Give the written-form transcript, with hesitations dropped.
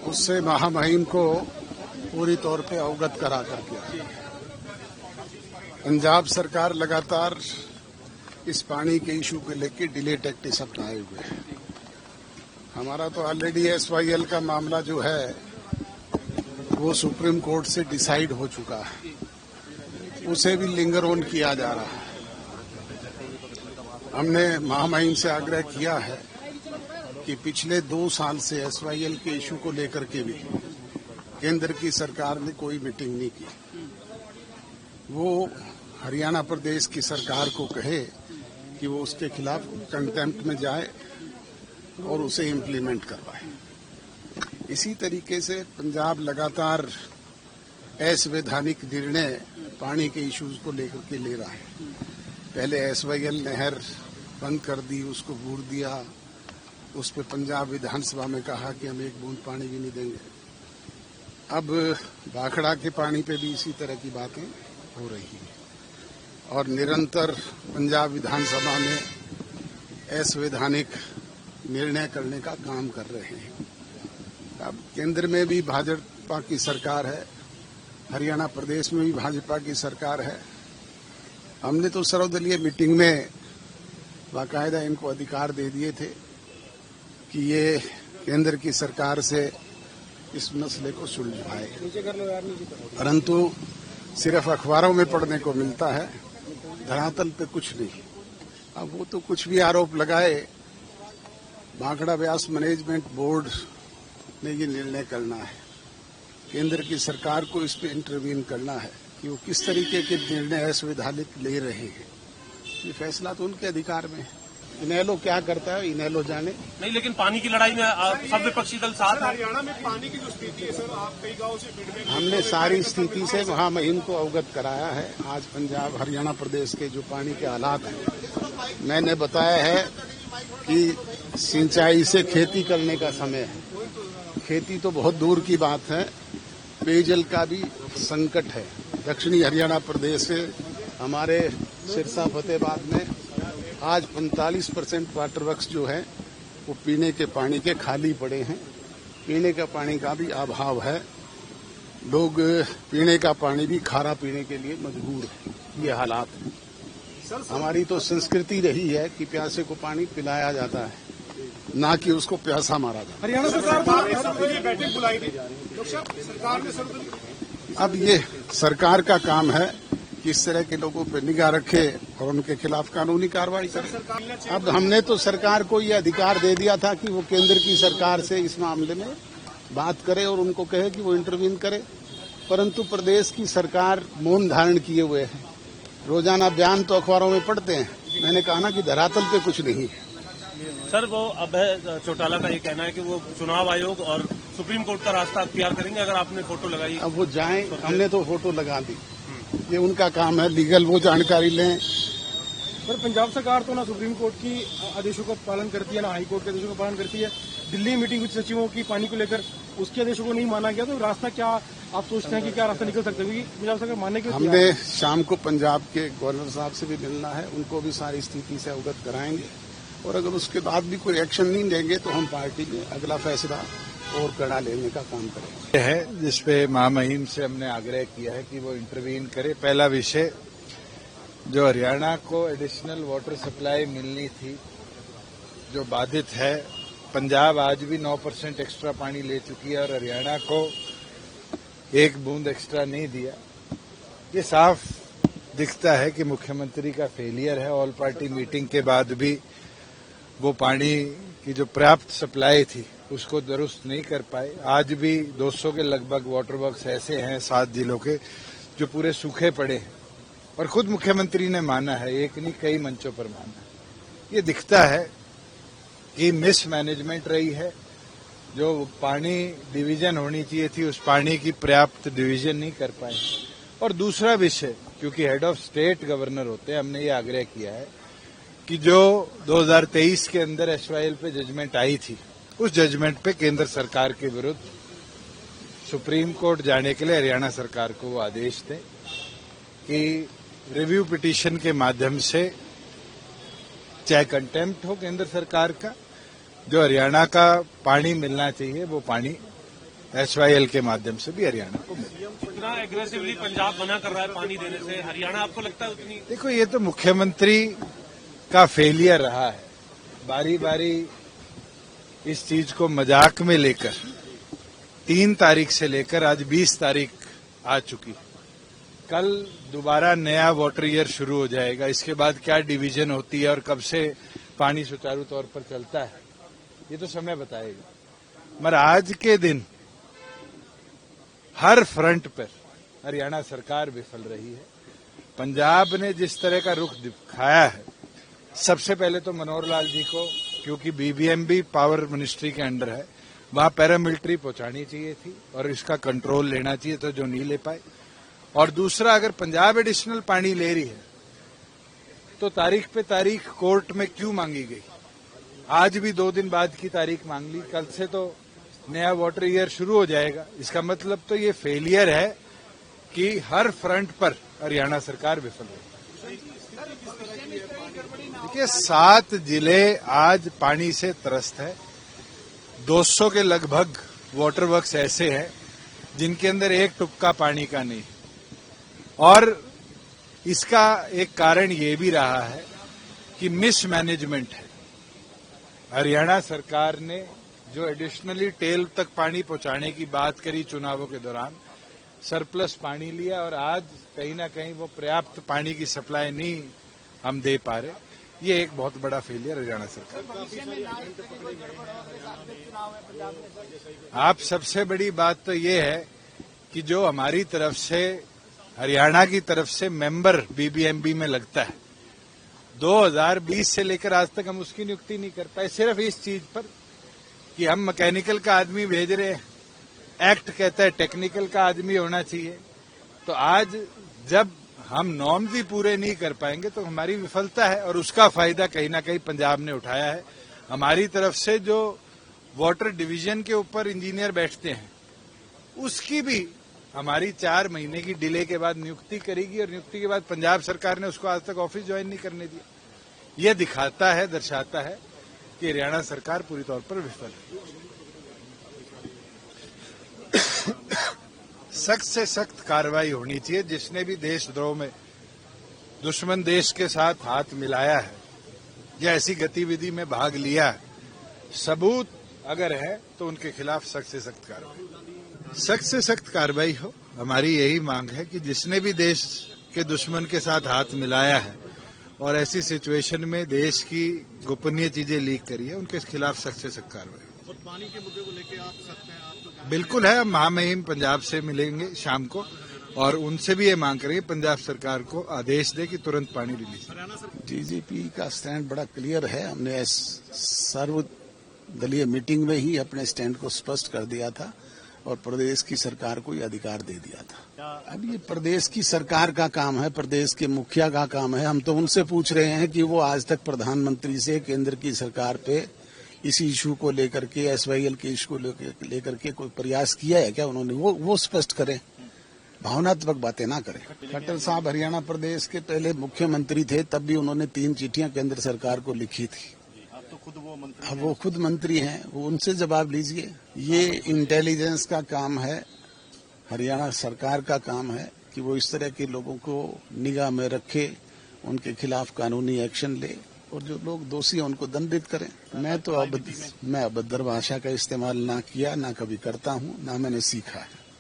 उससे महामहिम को पूरी तौर पे अवगत करा करके पंजाब सरकार लगातार इस पानी के इशू को लेकर डिले टैक्टिक्स अपनाए हुए है। हमारा तो ऑलरेडी SYL का मामला जो है वो सुप्रीम कोर्ट से डिसाइड हो चुका है, उसे भी लिंगर ऑन किया जा रहा है। हमने महामहिम से आग्रह किया है कि पिछले 2 साल से SYL के इशू को लेकर के भी केंद्र की सरकार ने कोई मीटिंग नहीं की। वो हरियाणा प्रदेश की सरकार को कहे कि वो उसके खिलाफ कंटेम्प्ट में जाए और उसे इम्प्लीमेंट करवाए। इसी तरीके से पंजाब लगातार असंवैधानिक निर्णय पानी के इश्यूज को लेकर के ले रहा है। पहले SYL नहर बंद कर दी, उसको बूर दिया, उस पर पंजाब विधानसभा में कहा कि हम एक बूंद पानी भी नहीं देंगे। अब भाखड़ा के पानी पे भी इसी तरह की बातें हो रही हैं और निरंतर पंजाब विधानसभा में असंवैधानिक निर्णय करने का काम कर रहे हैं। अब केंद्र में भी भाजपा की सरकार है, हरियाणा प्रदेश में भी भाजपा की सरकार है। हमने तो सर्वदलीय मीटिंग में बाकायदा इनको अधिकार दे दिए थे कि ये केंद्र की सरकार से इस मसले को सुलझाए, परंतु सिर्फ अखबारों में पढ़ने को मिलता है, धरातल पे कुछ नहीं। अब वो तो कुछ भी आरोप लगाए, भाखड़ा व्यास मैनेजमेंट बोर्ड ने ये निर्णय करना है, केंद्र की सरकार को इस पे इंटरवीन करना है कि वो किस तरीके के निर्णय असंवैधानिक ले रहे हैं। ये फैसला तो उनके अधिकार में है। इनेलो क्या करता है इनेलो जाने। नहीं, लेकिन पानी की लड़ाई में सब विपक्षी दल साथ है। हरियाणा में पानी की जो स्थिति है सर, आप कई गांवों से हमने सारी स्थिति से महामहिम को अवगत कराया है। आज पंजाब हरियाणा प्रदेश के जो पानी के हालात हैं, मैंने बताया है कि सिंचाई से खेती करने का समय है। खेती तो बहुत दूर की बात है, पेयजल का भी संकट है। दक्षिणी हरियाणा प्रदेश से हमारे सिरसा फतेहाबाद में आज 45% वाटर वर्क्स जो है वो पीने के पानी के खाली पड़े हैं। पीने का पानी का भी अभाव है, लोग पीने का पानी भी खारा पीने के लिए मजबूर है। ये हालात है। हमारी तो संस्कृति रही है कि प्यासे को पानी पिलाया जाता है, ना कि उसको प्यासा मारा जाता है। हरियाणा सरकार बैठक बुलाई थी, सरकार ने अब ये सरकार का काम है कि इस तरह के लोगों पर निगाह रखे और उनके खिलाफ कानूनी कार्रवाई करे। अब हमने तो सरकार को ये अधिकार दे दिया था कि वो केंद्र की सरकार से इस मामले में बात करे और उनको कहे कि वो इंटरवीन करे, परंतु प्रदेश की सरकार मौन धारण किए हुए है। रोजाना बयान तो अखबारों में पढ़ते हैं, मैंने कहा ना कि धरातल पे कुछ नहीं है। सर, वो अभय चौटाला का ये कहना है कि वो चुनाव आयोग और सुप्रीम कोर्ट का रास्ता अख्तियार करेंगे अगर आपने फोटो लगाई। अब वो जाएं, हमने तो फोटो लगा दी, ये उनका काम है, लीगल वो जानकारी लें। सर, पंजाब सरकार तो ना सुप्रीम कोर्ट की आदेशों का पालन करती है, ना हाई कोर्ट के आदेशों का पालन करती है। दिल्ली मीटिंग कुछ सचिवों की पानी को लेकर उसके आदेशों को नहीं माना गया, तो रास्ता क्या आप सोचते हैं कि क्या रास्ता निकल सकता है? क्योंकि पंजाब सरकार मानने के हमने शाम को पंजाब के गवर्नर साहब से भी मिलना है, उनको भी सारी स्थिति से अवगत कराएंगे और अगर उसके बाद भी कोई एक्शन नहीं लेंगे तो हम पार्टी में अगला फैसला और कड़ा लेने का काम करेंगे। है जिसपे महामहिम से हमने आग्रह किया है कि वो इंटरवीन करे। पहला विषय, जो हरियाणा को एडिशनल वाटर सप्लाई मिलनी थी जो बाधित है, पंजाब आज भी 9% एक्स्ट्रा पानी ले चुकी है और हरियाणा को 1 बूंद एक्स्ट्रा नहीं दिया। ये साफ दिखता है कि मुख्यमंत्री का फेलियर है। ऑल पार्टी मीटिंग के बाद भी वो पानी की जो पर्याप्त सप्लाई थी उसको दुरुस्त नहीं कर पाए। आज भी 200 के लगभग वाटर वर्क्स ऐसे हैं 7 जिलों के जो पूरे सूखे पड़े हैं और खुद मुख्यमंत्री ने माना है, एक नहीं कई मंचों पर माना है। ये दिखता है कि मिसमैनेजमेंट रही है। जो पानी डिवीजन होनी चाहिए थी उस पानी की पर्याप्त डिवीजन नहीं कर पाए। और दूसरा विषय, क्योंकि हेड ऑफ स्टेट गवर्नर होते हैं, हमने ये आग्रह किया है कि जो 2023 के अंदर SYL पे जजमेंट आई थी उस जजमेंट पे केंद्र सरकार के विरुद्ध सुप्रीम कोर्ट जाने के लिए हरियाणा सरकार को वो आदेश दें कि रिव्यू पिटीशन के माध्यम से चाहे कंटेम्प्ट हो केंद्र सरकार का, जो हरियाणा का पानी मिलना चाहिए वो पानी SYL के माध्यम से भी हरियाणा को मिले। इतना एग्रेसिवली पंजाब मना कर रहा है पानी देने से, हरियाणा आपको लगता है उतनी? देखो, ये तो मुख्यमंत्री का फेलियर रहा है, बारी बारी इस चीज को मजाक में लेकर 3 तारीख से लेकर आज 20 तारीख आ चुकी। कल दोबारा नया वाटर ईयर शुरू हो जाएगा, इसके बाद क्या डिवीजन होती है और कब से पानी सुचारू तौर पर चलता है ये तो समय बताएगा। मगर आज के दिन हर फ्रंट पर हरियाणा सरकार विफल रही है। पंजाब ने जिस तरह का रुख दिखाया है, सबसे पहले तो मनोहर लाल जी को, क्योंकि BBMB पावर मिनिस्ट्री के अंडर है, वहां पैरामिलिट्री पहुंचानी चाहिए थी और इसका कंट्रोल लेना चाहिए था, जो नहीं ले पाए। और दूसरा, अगर पंजाब एडिशनल पानी ले रही है तो तारीख पे तारीख कोर्ट में क्यों मांगी गई? आज भी 2 दिन बाद की तारीख मांग ली, कल से तो नया वाटर ईयर शुरू हो जाएगा। इसका मतलब तो ये फेलियर है कि हर फ्रंट पर हरियाणा सरकार विफल रही। देखिए, 7 जिले आज पानी से त्रस्त है। 200 के लगभग वाटर वर्क्स ऐसे हैं जिनके अंदर एक टुक्का पानी का नहीं। और इसका एक कारण ये भी रहा है कि मिसमैनेजमेंट है। हरियाणा सरकार ने जो एडिशनली टेल तक पानी पहुंचाने की बात करी चुनावों के दौरान, सरप्लस पानी लिया और आज कहीं ना कहीं वो पर्याप्त पानी की सप्लाई नहीं हम दे पा रहे। ये एक बहुत बड़ा फेलियर हरियाणा सरकार। आप सबसे बड़ी बात तो ये है कि जो हमारी तरफ से, हरियाणा की तरफ से मेंबर BBMB में लगता है, 2020 से लेकर आज तक हम उसकी नियुक्ति नहीं कर पाए, सिर्फ इस चीज पर कि हम मैकेनिकल का आदमी भेज रहे हैं। एक्ट कहता है टेक्निकल का आदमी होना चाहिए। तो आज जब हम नॉर्म्स ही पूरे नहीं कर पाएंगे तो हमारी विफलता है, और उसका फायदा कहीं ना कहीं पंजाब ने उठाया है। हमारी तरफ से जो वाटर डिवीजन के ऊपर इंजीनियर बैठते हैं, उसकी भी हमारी 4 महीने की डिले के बाद नियुक्ति करेगी, और नियुक्ति के बाद पंजाब सरकार ने उसको आज तक ऑफिस ज्वाइन नहीं करने दिया। यह दिखाता है, दर्शाता है कि हरियाणा सरकार पूरी तौर पर विफल है। सख्त से सख्त कार्रवाई होनी चाहिए। जिसने भी देशद्रोह में दुश्मन देश के साथ हाथ मिलाया है या ऐसी गतिविधि में भाग लिया है, सबूत अगर है तो उनके खिलाफ सख्त से सख्त कार्रवाई, सख्त से सख्त कार्रवाई हो। हमारी यही मांग है कि जिसने भी देश के दुश्मन के साथ हाथ मिलाया है और ऐसी सिचुएशन में देश की गोपनीय चीजें लीक करी है, उनके खिलाफ सख्त से सख्त कार्रवाई। और पानी के मुद्दे को लेकर आप सख्त हैं, आप तो बिल्कुल है। हम महामहिम पंजाब से मिलेंगे शाम को और उनसे भी ये मांग करेंगे पंजाब सरकार को आदेश दे कि तुरंत पानी रिलीज। TGP का स्टैंड बड़ा क्लियर है। हमने सर्वदलीय मीटिंग में ही अपने स्टैंड को स्पष्ट कर दिया था और प्रदेश की सरकार को ये अधिकार दे दिया था। अब ये प्रदेश की सरकार का काम है, प्रदेश के मुखिया का काम है। हम तो उनसे पूछ रहे हैं कि वो आज तक प्रधानमंत्री से केंद्र की सरकार पे इस इशू को लेकर के, SYL के इशू को लेकर के कोई प्रयास किया है क्या उन्होंने? वो स्पष्ट करें, भावनात्मक बातें ना करें। खट्टर साहब हरियाणा प्रदेश के पहले मुख्यमंत्री थे, तब भी उन्होंने 3 चिट्ठियां केंद्र सरकार को लिखी थी। अब वो खुद मंत्री हैं, वो उनसे जवाब लीजिए। ये इंटेलिजेंस का काम है, हरियाणा सरकार का काम है कि वो इस तरह के लोगों को निगाह में रखे, उनके खिलाफ कानूनी एक्शन ले और जो लोग दोषी हैं उनको दंडित करें। मैं अभद्र भाषा का इस्तेमाल ना किया, ना कभी करता हूं, ना मैंने सीखा है।